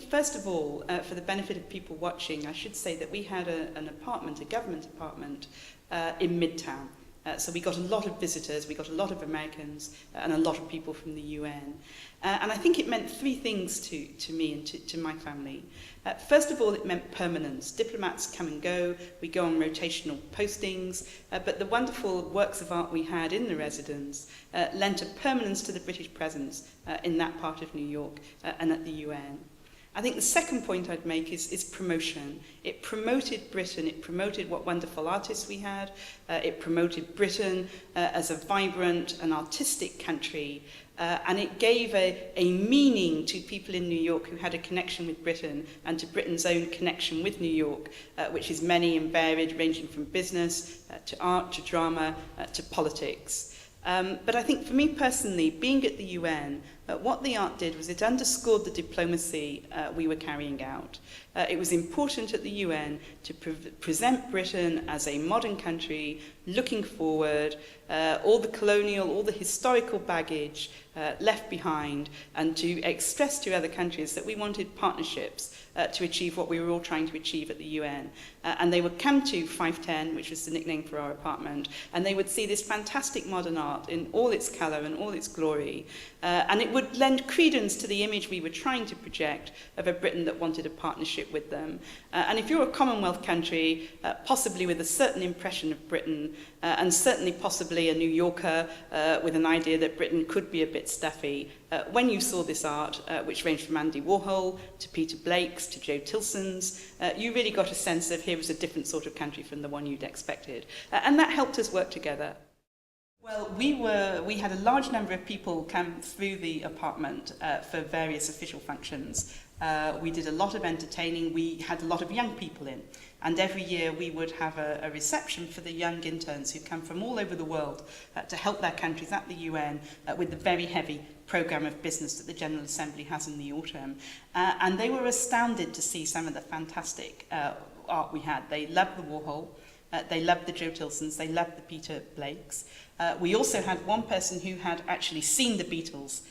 first of all, for the benefit of people watching, I should say that we had an apartment, a government apartment, in Midtown. So we got a lot of visitors, we got a lot of Americans, and a lot of people from the UN. And I think it meant three things to me and to my family. First of all, it meant permanence. Diplomats come and go, we go on rotational postings, but the wonderful works of art we had in the residence lent a permanence to the British presence in that part of New York and at the UN. I think the second point I'd make is promotion. It promoted Britain, it promoted what wonderful artists we had, it promoted Britain as a vibrant and artistic country, and it gave a meaning to people in New York who had a connection with Britain and to Britain's own connection with New York, which is many and varied, ranging from business to art to drama to politics. But I think for me personally, being at the UN, what the art did was it underscored the diplomacy we were carrying out. It was important at the UN to present Britain as a modern country, looking forward, all the colonial, all the historical baggage left behind, and to express to other countries that we wanted partnerships to achieve what we were all trying to achieve at the UN. And they would come to 510, which was the nickname for our apartment, and they would see this fantastic modern art in all its colour and all its glory. And it would lend credence to the image we were trying to project of a Britain that wanted a partnership with them. And if you're a Commonwealth country, possibly with a certain impression of Britain, and certainly possibly a New Yorker with an idea that Britain could be a bit stuffy, when you saw this art, which ranged from Andy Warhol to Peter Blake's to Joe Tilson's, you really got a sense of here was a different sort of country from the one you'd expected. And that helped us work together. Well, we had a large number of people come through the apartment for various official functions. We did a lot of entertaining. We had a lot of young people in. And every year we would have a reception for the young interns who come from all over the world to help their countries at the UN with the very heavy programme of business that the General Assembly has in the autumn. And they were astounded to see some of the fantastic art we had. They loved the Warhol. They loved the Joe Tilsons, they loved the Peter Blakes. We also had one person who had actually seen the Beatles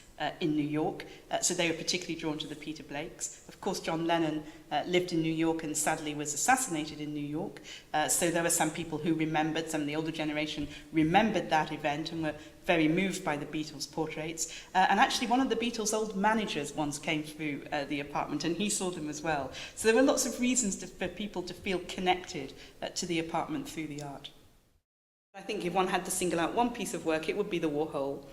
in New York, so they were particularly drawn to the Peter Blakes. Of course, John Lennon lived in New York and sadly was assassinated in New York, so there were some people who remembered, some of the older generation remembered that event and were very moved by the Beatles' portraits. And actually one of the Beatles' old managers once came through the apartment and he saw them as well. So there were lots of reasons for people to feel connected to the apartment through the art. I think if one had to single out one piece of work, it would be the Warhol.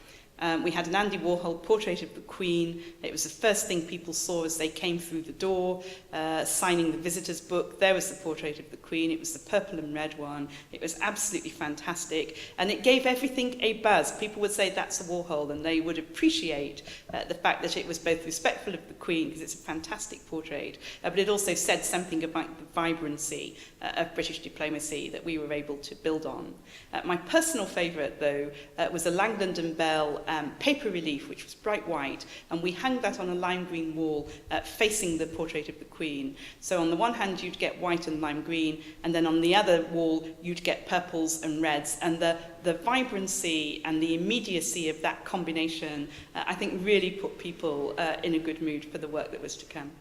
We had an Andy Warhol portrait of the Queen. It was the first thing people saw as they came through the door, signing the visitors book. There was the portrait of the Queen. It was the purple and red one. It was absolutely fantastic. And it gave everything a buzz. People would say that's a Warhol, and they would appreciate the fact that it was both respectful of the Queen, because it's a fantastic portrait, but it also said something about the vibrancy of British diplomacy that we were able to build on. My personal favourite, though, was a Langlands and Bell paper relief, which was bright white, and we hung that on a lime green wall facing the portrait of the Queen. So on the one hand you'd get white and lime green, and then on the other wall you'd get purples and reds, and the vibrancy and the immediacy of that combination I think really put people in a good mood for the work that was to come.